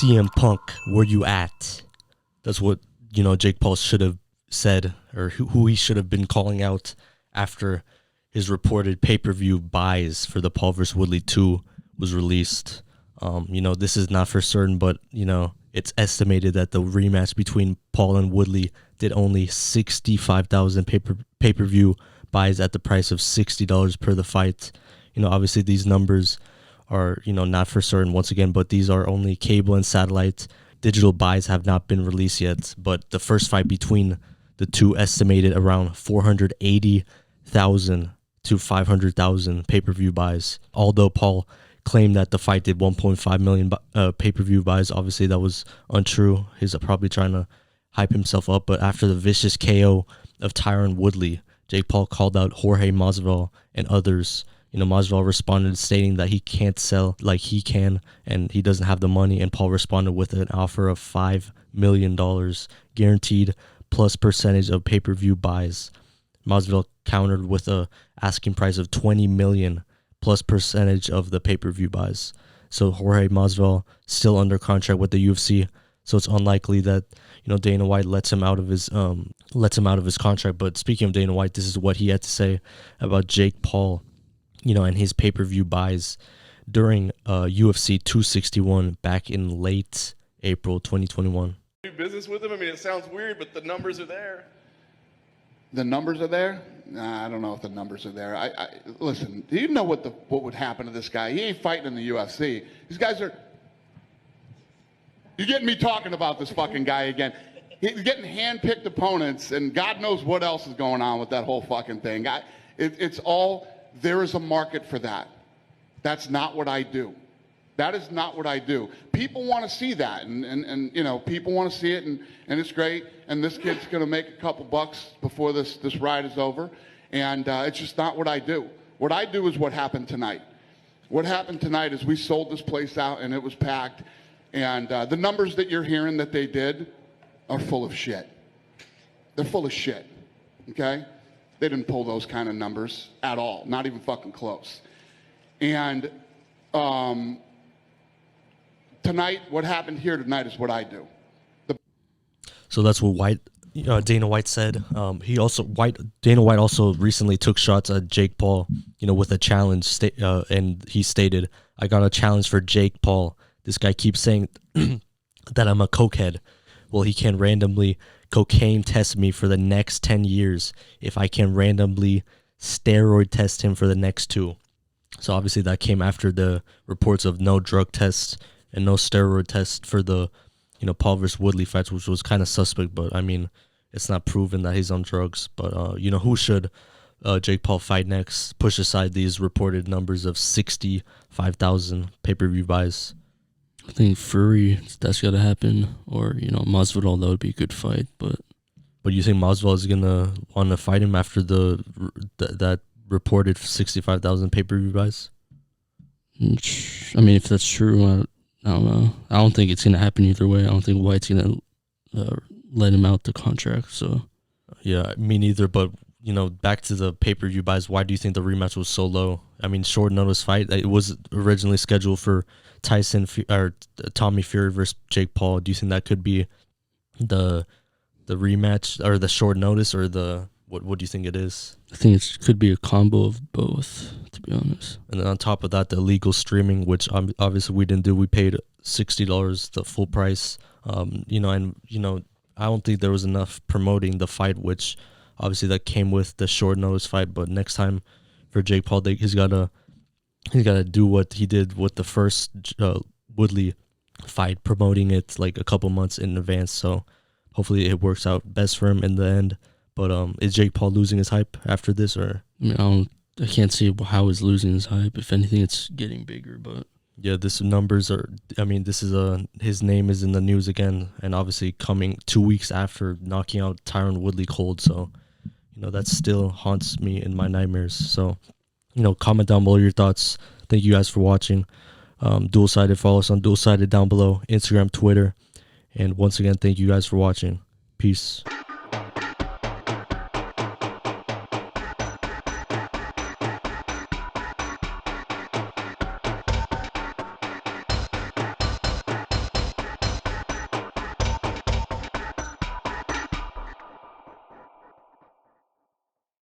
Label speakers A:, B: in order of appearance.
A: CM Punk, where you at? That's what, Jake Paul should have said, or who he should have been calling out after his reported pay-per-view buys for the Paul vs. Woodley 2 was released. This is not for certain, but, it's estimated that the rematch between Paul and Woodley did only 65,000 pay-per-view buys at the price of $60 per the fight. Obviously these numbers are, not for certain once again, but these are only cable and satellite. Digital buys have not been released yet, but the first fight between the two estimated around 480,000 to 500,000 pay-per-view buys. Although Paul claimed that the fight did 1.5 million pay-per-view buys, obviously that was untrue. He's probably trying to hype himself up, but after the vicious KO of Tyron Woodley, Jake Paul called out Jorge Masvidal and others. Masvidal responded stating that he can't sell like he can and he doesn't have the money, and Paul responded with an offer of $5 million guaranteed plus percentage of pay-per-view buys. Masvidal countered with a asking price of $20 million plus percentage of the pay-per-view buys. So Jorge Masvidal still under contract with the UFC, so it's unlikely that Dana White lets him out of his contract. But speaking of Dana White, this is what he had to say about Jake Paul, and his pay-per-view buys during UFC 261 back in late April 2021.
B: Do business with him? I mean, it sounds weird, but the numbers are there.
C: The numbers are there? Nah, I don't know if the numbers are there. Listen, do you know what would happen to this guy? He ain't fighting in the UFC. These guys are... You're getting me talking about this fucking guy again. He's getting hand-picked opponents, and God knows what else is going on with that whole fucking thing. It's all... There is a market for that. That's not what I do. That is not what I do. People want to see that, and people want to see it, and it's great. And this kid's going to make a couple bucks before this ride is over, and it's just not what I do. What I do is what happened tonight. What happened tonight is we sold this place out, and it was packed, and the numbers that you're hearing that they did are full of shit. They're full of shit, okay? They didn't pull those kind of numbers at all, not even fucking close. And tonight, what happened here tonight is what I do.
A: So that's what Dana White said. Dana White also recently took shots at Jake Paul, with a challenge, and he stated, "I got a challenge for Jake Paul. This guy keeps saying that I'm a cokehead. Well, he can randomly cocaine test me for the next 10 years if I can randomly steroid test him for the next 2. So obviously that came after the reports of no drug tests and no steroid tests for the, Paul vs. Woodley fights, which was kind of suspect, but I mean, it's not proven that he's on drugs. But, who should Jake Paul fight next? Push aside these reported numbers of 65,000 pay-per-view buys.
D: I think Fury, that's got to happen, or Masvidal, that would be a good fight. But
A: you think Masvidal is gonna want to fight him after that reported 65,000 pay-per-view buys?
D: I mean, if that's true, I don't know. I don't think it's gonna happen either way. I don't think White's gonna let him out the contract. So
A: yeah, me neither. But back to the pay-per-view buys. Why do you think the rematch was so low? I mean, short notice fight. It was originally scheduled for Tommy Fury versus Jake Paul. Do you think that could be the rematch, or the short notice, or what do you think it is?
D: I think it could be a combo of both, to be honest.
A: And then on top of that, the illegal streaming, which obviously we didn't do. We paid $60, the full price. I don't think there was enough promoting the fight, which obviously that came with the short notice fight. But next time for Jake Paul, he's gotta do what he did with the first Woodley fight, promoting it like a couple months in advance. So hopefully it works out best for him in the end. But is Jake Paul losing his hype after this, or?
D: I mean, I can't see how he's losing his hype. If anything, it's getting bigger. But
A: yeah, this numbers are. I mean, this is his name is in the news again, and obviously coming 2 weeks after knocking out Tyron Woodley cold. So that still haunts me in my nightmares. So comment down below your thoughts. Thank you guys for watching. Dualsighted, follow us on Dualsighted down below, Instagram, Twitter. And once again, thank you guys for watching. Peace.